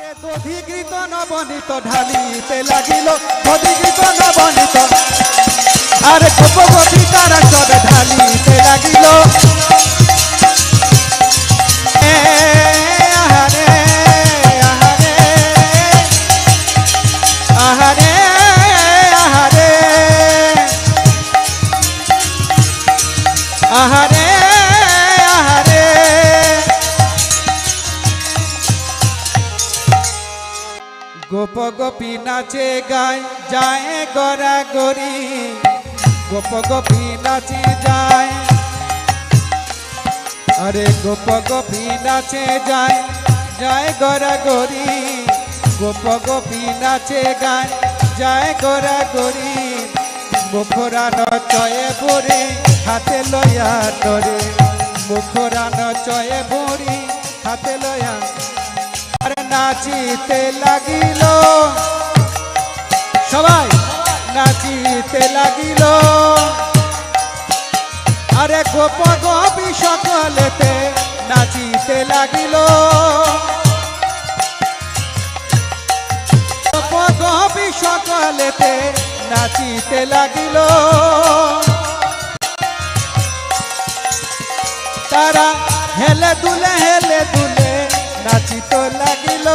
দধিকৃত নবনীত ঢালিতে লাগিল দধিকৃত নবনীত আরে গোপ গোপী তারা সবে ঢালিতে লাগিল আহারে আহারে আহারে আহারে আহারে আহারে গোপ গোপী নাচে গায় যায় গড়া গড়ি গোপ গোপী নাচে যায় আরে গোপ গোপী নাচে যায় যায় গড়া গড়ি গোপ গোপী নাচে গায় যায় গড়া গড়ি মুখরা নচয়ে বুড়ি হাতে লয়া তরে মুখরা নচয়ে বুড়ি হাতে লয়া আরে নাচিতে লাগিল সবাই নাচিতে লাগিল আরে গোপ গোপী সকলেতে নাচিতে লাগিল গোপ গোপী সকলেতে নাচিতে লাগিল তারা হেলে দুলে নাচিতে লাগিল